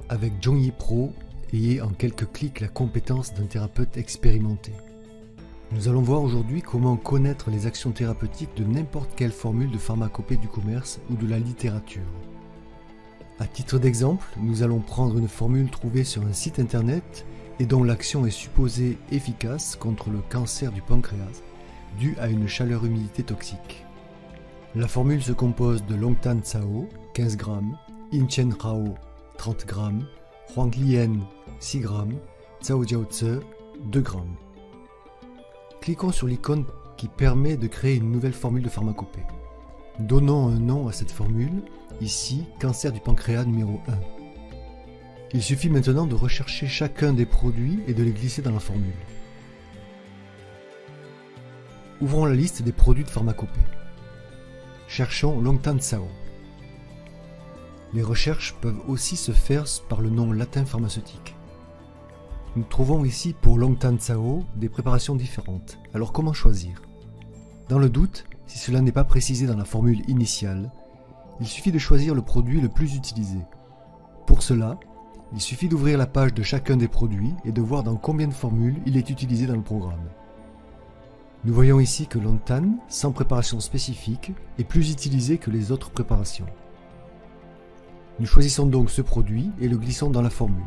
avec Zhongyi Pro, ayez en quelques clics la compétence d'un thérapeute expérimenté. Nous allons voir aujourd'hui comment connaître les actions thérapeutiques de n'importe quelle formule de pharmacopée du commerce ou de la littérature. À titre d'exemple, nous allons prendre une formule trouvée sur un site internet et dont l'action est supposée efficace contre le cancer du pancréas dû à une chaleur-humidité toxique. La formule se compose de Longtan Cao, 15 g, Inchen Rao, 30 g, Huanglien, 6 g, Cao Jiaozi, 2 g. Cliquons sur l'icône qui permet de créer une nouvelle formule de pharmacopée. Donnons un nom à cette formule, ici cancer du pancréas numéro 1. Il suffit maintenant de rechercher chacun des produits et de les glisser dans la formule. Ouvrons la liste des produits de pharmacopée. Cherchons Longtan Cao. Les recherches peuvent aussi se faire par le nom latin pharmaceutique. Nous trouvons ici pour Longtan Cao des préparations différentes. Alors comment choisir? Dans le doute, si cela n'est pas précisé dans la formule initiale, il suffit de choisir le produit le plus utilisé. Pour cela, il suffit d'ouvrir la page de chacun des produits et de voir dans combien de formules il est utilisé dans le programme. Nous voyons ici que Longtan, sans préparation spécifique, est plus utilisé que les autres préparations. Nous choisissons donc ce produit et le glissons dans la formule.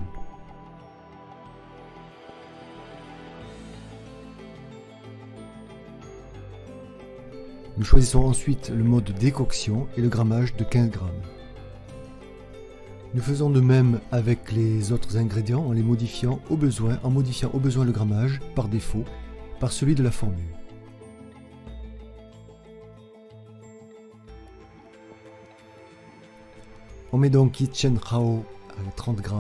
Nous choisissons ensuite le mode décoction et le grammage de 15 g. Nous faisons de même avec les autres ingrédients en modifiant au besoin le grammage par défaut par celui de la formule. On met donc Inchen Rao à 30 g.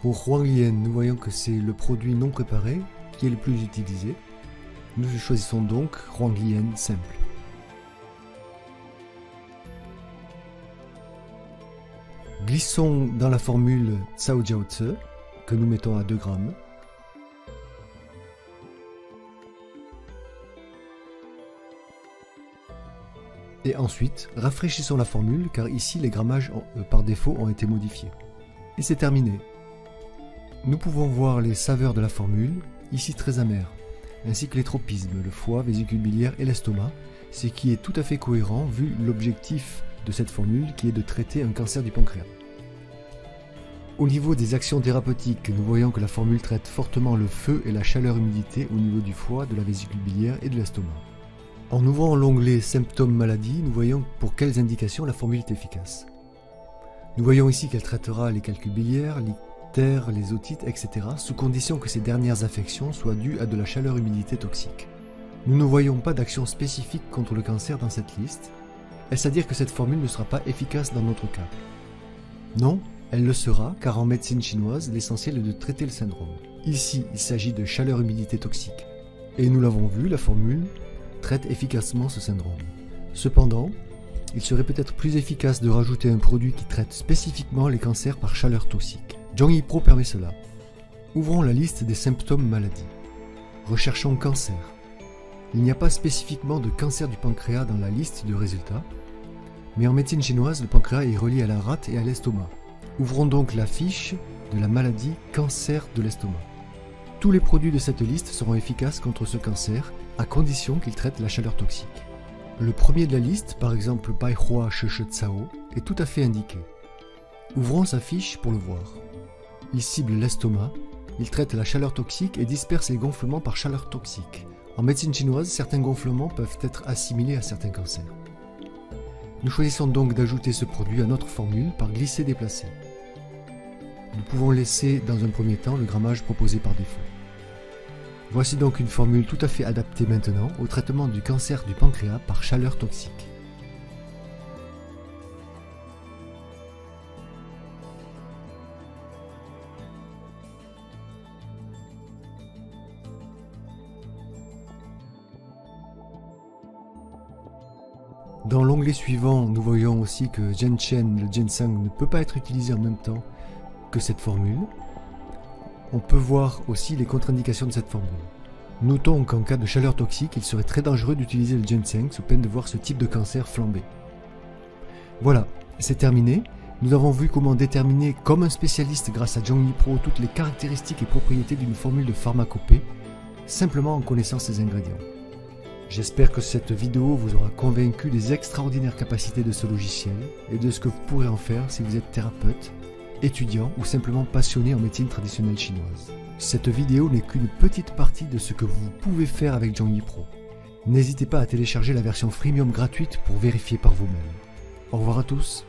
Pour Huanglien, nous voyons que c'est le produit non préparé qui est le plus utilisé. Nous choisissons donc Huanglien simple. Glissons dans la formule Cao Jiaozi que nous mettons à 2 g. Et ensuite, rafraîchissons la formule car ici les grammages par défaut ont été modifiés. Et c'est terminé. Nous pouvons voir les saveurs de la formule, ici très amères, ainsi que les tropismes, le foie, vésicule biliaire et l'estomac, ce qui est tout à fait cohérent vu l'objectif de cette formule qui est de traiter un cancer du pancréas. Au niveau des actions thérapeutiques, nous voyons que la formule traite fortement le feu et la chaleur-humidité au niveau du foie, de la vésicule biliaire et de l'estomac. En ouvrant l'onglet Symptômes maladie, nous voyons pour quelles indications la formule est efficace. Nous voyons ici qu'elle traitera les calculs biliaires, l'ictère, les otites, etc. sous condition que ces dernières affections soient dues à de la chaleur-humidité toxique. Nous ne voyons pas d'action spécifique contre le cancer dans cette liste. Est-ce à dire que cette formule ne sera pas efficace dans notre cas? Non, elle le sera, car en médecine chinoise, l'essentiel est de traiter le syndrome. Ici, il s'agit de chaleur-humidité toxique. Et nous l'avons vu, la formule traite efficacement ce syndrome. Cependant, il serait peut-être plus efficace de rajouter un produit qui traite spécifiquement les cancers par chaleur toxique. Zhongyi Pro permet cela. Ouvrons la liste des symptômes maladie. Recherchons cancer. Il n'y a pas spécifiquement de cancer du pancréas dans la liste de résultats, mais en médecine chinoise, le pancréas est relié à la rate et à l'estomac. Ouvrons donc la fiche de la maladie cancer de l'estomac. Tous les produits de cette liste seront efficaces contre ce cancer, à condition qu'ils traitent la chaleur toxique. Le premier de la liste, par exemple Baihua Sheshe Cao, est tout à fait indiqué. Ouvrons sa fiche pour le voir. Il cible l'estomac, il traite la chaleur toxique et disperse les gonflements par chaleur toxique. En médecine chinoise, certains gonflements peuvent être assimilés à certains cancers. Nous choisissons donc d'ajouter ce produit à notre formule par glisser-déplacer. Nous pouvons laisser dans un premier temps le grammage proposé par défaut. Voici donc une formule tout à fait adaptée maintenant au traitement du cancer du pancréas par chaleur toxique. Dans l'onglet suivant, nous voyons aussi que Genshen, le ginseng, ne peut pas être utilisé en même temps que cette formule. On peut voir aussi les contre-indications de cette formule. Notons qu'en cas de chaleur toxique, il serait très dangereux d'utiliser le ginseng sous peine de voir ce type de cancer flamber. Voilà, C'est terminé. Nous avons vu comment déterminer comme un spécialiste grâce à Zhongyi Pro toutes les caractéristiques et propriétés d'une formule de pharmacopée, simplement en connaissant ses ingrédients. J'espère que cette vidéo vous aura convaincu des extraordinaires capacités de ce logiciel et de ce que vous pourrez en faire si vous êtes thérapeute, étudiant ou simplement passionné en médecine traditionnelle chinoise. Cette vidéo n'est qu'une petite partie de ce que vous pouvez faire avec Zhongyi Pro. N'hésitez pas à télécharger la version freemium gratuite pour vérifier par vous-même. Au revoir à tous.